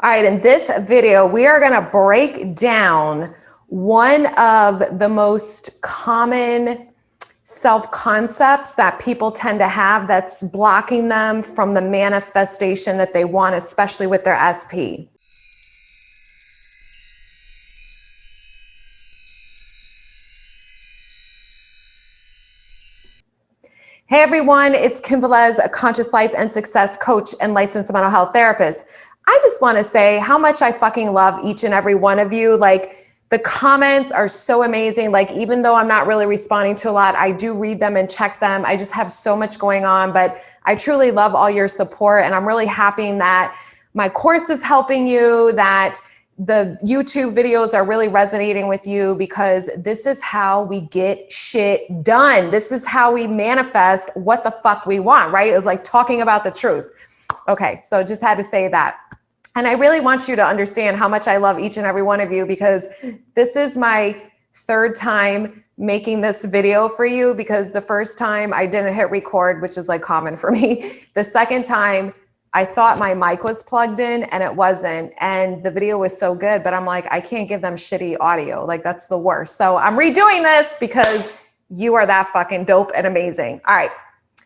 All right, in this video, we are gonna break down one of the most common self-concepts that people tend to have that's blocking them from the manifestation that they want, especially with their SP. Hey everyone, it's Kim Velez, a conscious life and success coach and licensed mental health therapist. I just want to say how much I fucking love each and every one of you. Like, the comments are so amazing. Like, even though I'm not really responding to a lot, I do read them and check them. I just have so much going on, but I truly love all your support. And I'm really happy that my course is helping you, that the YouTube videos are really resonating with you, because this is how we get shit done. This is how we manifest what the fuck we want, right? It's like talking about the truth. Okay, so just had to say that. And I really want you to understand how much I love each and every one of you, because this is my third time making this video for you, because the first time I didn't hit record, which is like common for me. The second time I thought my mic was plugged in and it wasn't. And the video was so good, but I'm like, I can't give them shitty audio. Like, that's the worst. So I'm redoing this because you are that fucking dope and amazing. All right.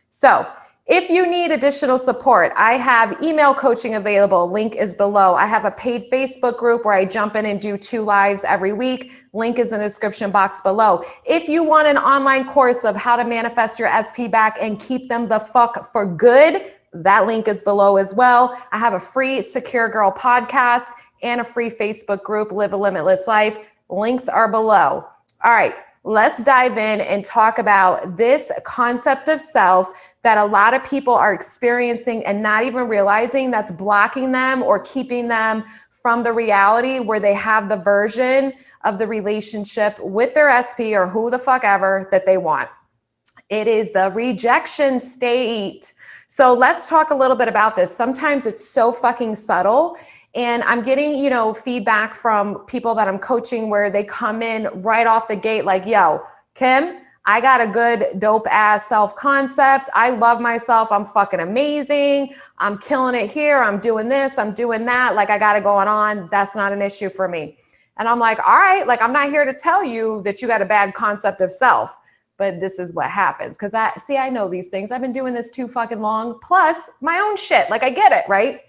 So if you need additional support, I have email coaching available. Link is below. I have a paid Facebook group where I jump in and do 2 lives every week. Link is in the description box below. If you want an online course of how to manifest your SP back and keep them the fuck for good, that link is below as well. I have a free Secure Girl podcast and a free Facebook group, Live a Limitless Life. Links are below. All right, let's dive in and talk about this concept of self that a lot of people are experiencing and not even realizing that's blocking them or keeping them from the reality where they have the version of the relationship with their SP or who the fuck ever that they want. It is the rejection state. So let's talk a little bit about this. Sometimes it's so fucking subtle. And I'm getting, feedback from people that I'm coaching where they come in right off the gate like, yo, Kim, I got a good dope ass self-concept. I love myself. I'm fucking amazing. I'm killing it here. I'm doing this. I'm doing that. Like, I got it going on. That's not an issue for me. And I'm like, all right, like, I'm not here to tell you that you got a bad concept of self, but this is what happens. Cause I know these things. I've been doing this too fucking long, plus my own shit. Like, I get it, right?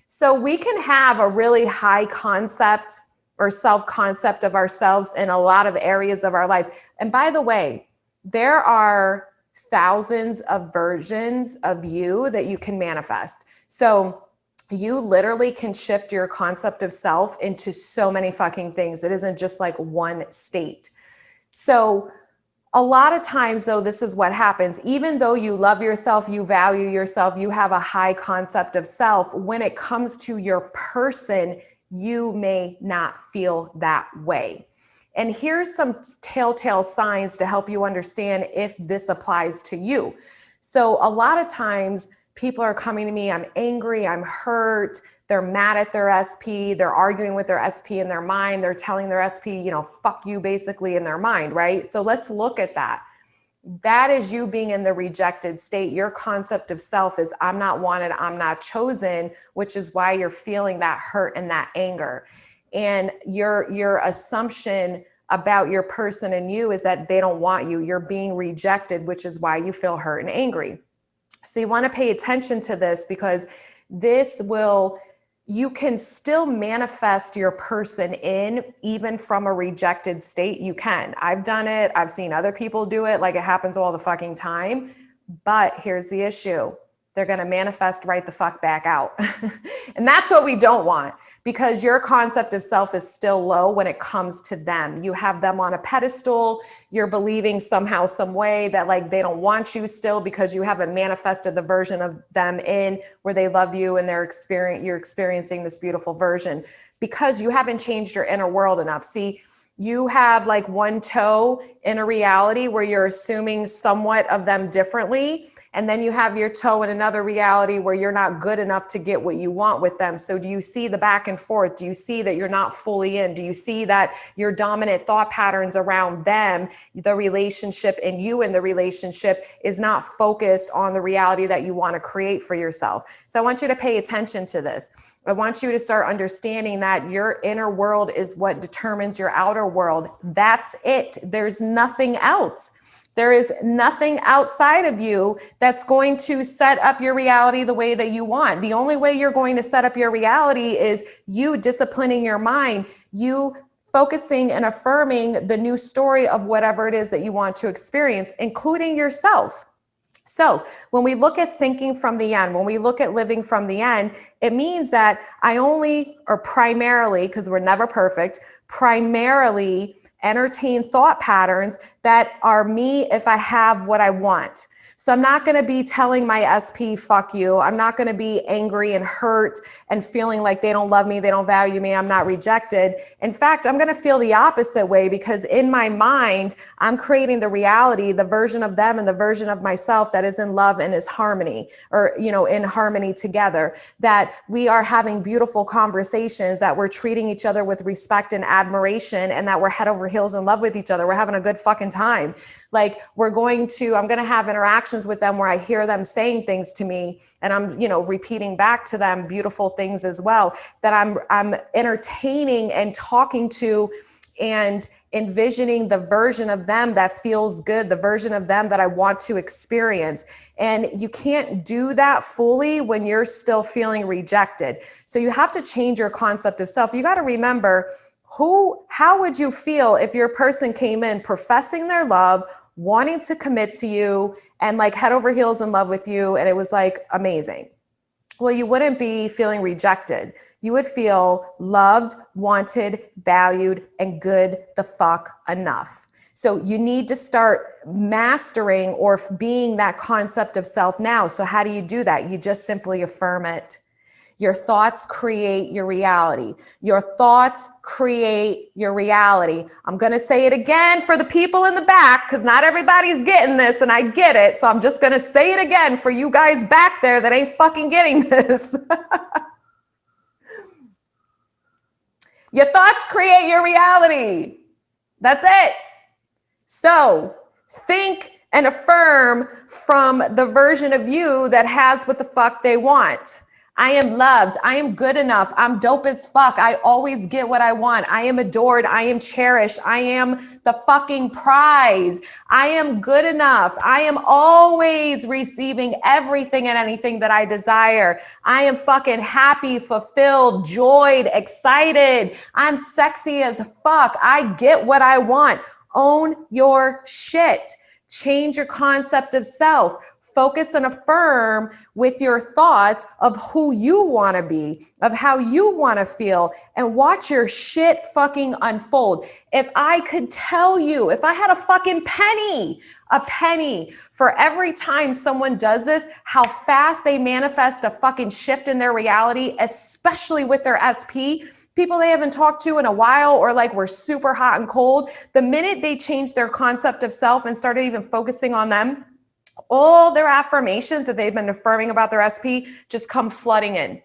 So we can have a really high concept or self-concept of ourselves in a lot of areas of our life. And by the way, there are thousands of versions of you that you can manifest. So you literally can shift your concept of self into so many fucking things. It isn't just like one state. So a lot of times though, this is what happens. Even though you love yourself, you value yourself, you have a high concept of self, when it comes to your person, you may not feel that way. And here's some telltale signs to help you understand if this applies to you. So a lot of times people are coming to me, I'm angry, I'm hurt, they're mad at their SP, they're arguing with their SP in their mind, they're telling their SP, fuck you basically in their mind, right? So let's look at that. That is you being in the rejected state. Your concept of self is I'm not wanted, I'm not chosen, which is why you're feeling that hurt and that anger. And your assumption about your person and you is that they don't want you. You're being rejected, which is why you feel hurt and angry. So you want to pay attention to this, because you can still manifest your person in even from a rejected state. You can. I've done it. I've seen other people do it. Like, it happens all the fucking time. But here's the issue. They're going to manifest right the fuck back out. And that's what we don't want, because your concept of self is still low when it comes to them. You have them on a pedestal. You're believing somehow, some way that like they don't want you still, because you haven't manifested the version of them in where they love you and you're experiencing this beautiful version, because you haven't changed your inner world enough. See, you have like one toe in a reality where you're assuming somewhat of them differently. And then you have your toe in another reality where you're not good enough to get what you want with them. So do you see the back and forth? Do you see that you're not fully in? Do you see that your dominant thought patterns around them, the relationship, and you in the relationship is not focused on the reality that you want to create for yourself? So I want you to pay attention to this. I want you to start understanding that your inner world is what determines your outer world. That's it. There's nothing else. There is nothing outside of you that's going to set up your reality the way that you want. The only way you're going to set up your reality is you disciplining your mind, you focusing and affirming the new story of whatever it is that you want to experience, including yourself. So when we look at thinking from the end, when we look at living from the end, it means that I only, or primarily, because we're never perfect, primarily entertain thought patterns that are me if I have what I want. So I'm not going to be telling my SP, fuck you. I'm not going to be angry and hurt and feeling like they don't love me, they don't value me, I'm not rejected. In fact, I'm going to feel the opposite way, because in my mind, I'm creating the reality, the version of them and the version of myself that is in love and is harmony, or, in harmony together, that we are having beautiful conversations, that we're treating each other with respect and admiration, and that we're head over heels in love with each other. We're having a good fucking time. Like I'm going to have interactions with them where I hear them saying things to me, and I'm, repeating back to them beautiful things as well, that I'm entertaining and talking to and envisioning the version of them that feels good, the version of them that I want to experience. And you can't do that fully when you're still feeling rejected. So you have to change your concept of self. You got to remember, how would you feel if your person came in professing their love, wanting to commit to you, and like head over heels in love with you, and it was like amazing? Well, you wouldn't be feeling rejected. You would feel loved, wanted, valued, and good the fuck enough. So you need to start mastering or being that concept of self now. So how do you do that? You just simply affirm it. Your thoughts create your reality. Your thoughts create your reality. I'm going to say it again for the people in the back, because not everybody's getting this, and I get it. So I'm just going to say it again for you guys back there that ain't fucking getting this. Your thoughts create your reality. That's it. So think and affirm from the version of you that has what the fuck they want. I am loved. I am good enough. I'm dope as fuck. I always get what I want. I am adored. I am cherished. I am the fucking prize. I am good enough. I am always receiving everything and anything that I desire. I am fucking happy, fulfilled, joyed, excited. I'm sexy as fuck. I get what I want. Own your shit. Change your concept of self. Focus and affirm with your thoughts of who you want to be, of how you want to feel, and watch your shit fucking unfold. If I could tell you, if I had a fucking penny for every time someone does this, how fast they manifest a fucking shift in their reality, especially with their SP, people they haven't talked to in a while, or like were super hot and cold, the minute they changed their concept of self and started even focusing on them, all their affirmations that they've been affirming about their SP just come flooding in.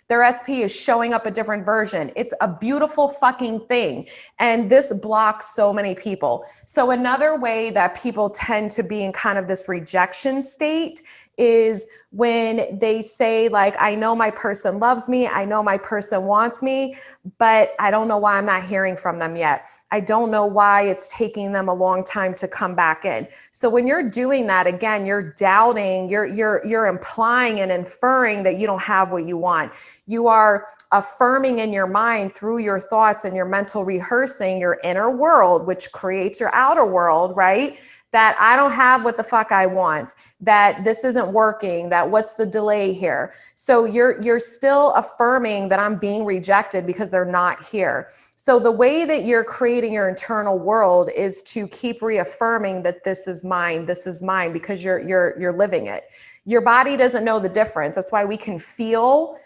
Their SP is showing up a different version. It's a beautiful fucking thing. And this blocks so many people. So another way that people tend to be in kind of this rejection state is when they say, like, I know my person loves me, I know my person wants me, but I don't know why I'm not hearing from them yet. I don't know why it's taking them a long time to come back in. So when you're doing that, again, you're doubting, you're implying and inferring that you don't have what you want. You are affirming in your mind through your thoughts and your mental rehearsing your inner world, which creates your outer world, right? That I don't have what the fuck I want, that this isn't working, that what's the delay here? So you're still affirming that I'm being rejected because they're not here. So the way that you're creating your internal world is to keep reaffirming that this is mine, because you're living it. Your body doesn't know the difference. That's why we can feel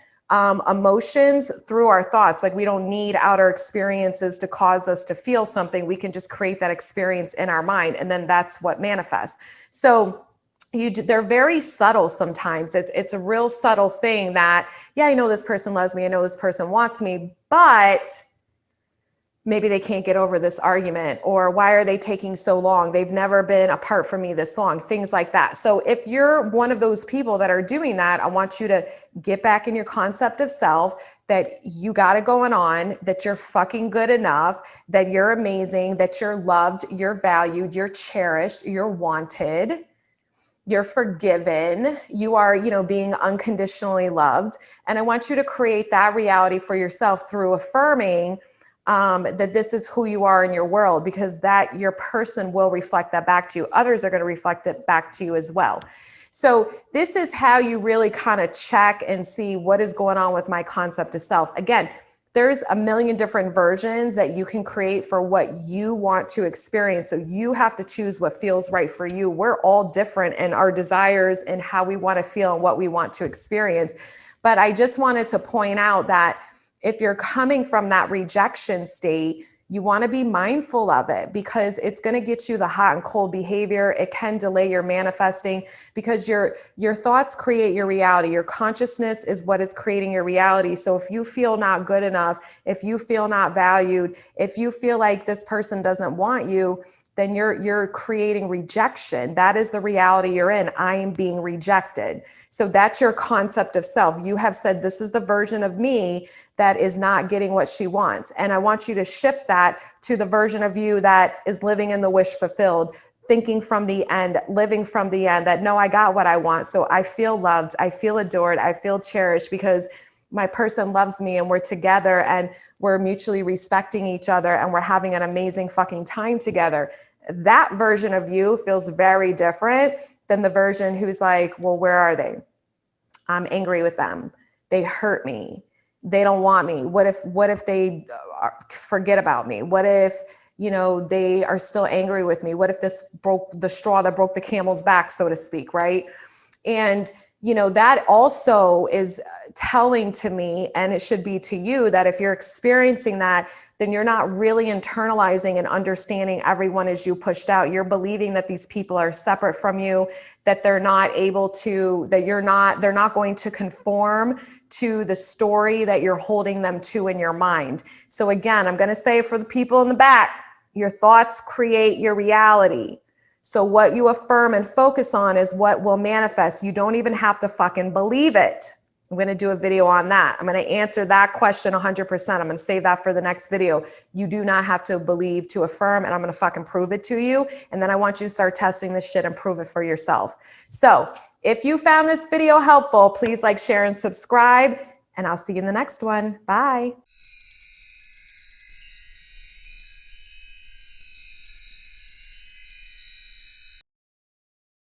emotions through our thoughts. Like, we don't need outer experiences to cause us to feel something. We can just create that experience in our mind, and then that's what manifests. So they're very subtle sometimes. It's a real subtle thing that, yeah, I know this person loves me. I know this person wants me, but maybe they can't get over this argument, or why are they taking so long? They've never been apart from me this long, things like that. So if you're one of those people that are doing that, I want you to get back in your concept of self, that you got it going on, that you're fucking good enough, that you're amazing, that you're loved, you're valued, you're cherished, you're wanted, you're forgiven, you are, being unconditionally loved. And I want you to create that reality for yourself through affirming that this is who you are in your world, because that your person will reflect that back to you. Others are going to reflect it back to you as well. So this is how you really kind of check and see what is going on with my concept of self. Again, there's a million different versions that you can create for what you want to experience. So you have to choose what feels right for you. We're all different in our desires and how we want to feel and what we want to experience. But I just wanted to point out that if you're coming from that rejection state, you want to be mindful of it, because it's going to get you the hot and cold behavior. It can delay your manifesting, because your thoughts create your reality. Your consciousness is what is creating your reality. So if you feel not good enough, if you feel not valued, if you feel like this person doesn't want you, then you're creating rejection. That is the reality you're in. I am being rejected. So that's your concept of self. You have said, this is the version of me that is not getting what she wants. And I want you to shift that to the version of you that is living in the wish fulfilled, thinking from the end, living from the end, that no, I got what I want. So I feel loved, I feel adored, I feel cherished, because my person loves me and we're together and we're mutually respecting each other and we're having an amazing fucking time together. That version of you feels very different than the version who's like, well, where are they? I'm angry with them. They hurt me. They don't want me. What if they forget about me? What if, they are still angry with me? What if this broke the straw that broke the camel's back, so to speak, right? And that also is telling to me, and it should be to you, that if you're experiencing that, then you're not really internalizing and understanding everyone as you pushed out. You're believing that these people are separate from you, that they're not able to, they're not going to conform to the story that you're holding them to in your mind. So again, I'm going to say, for the people in the back, your thoughts create your reality. So what you affirm and focus on is what will manifest. You don't even have to fucking believe it. I'm going to do a video on that. I'm going to answer that question 100%. I'm going to save that for the next video. You do not have to believe to affirm, and I'm going to fucking prove it to you. And then I want you to start testing this shit and prove it for yourself. So if you found this video helpful, please like, share, and subscribe, and I'll see you in the next one. Bye.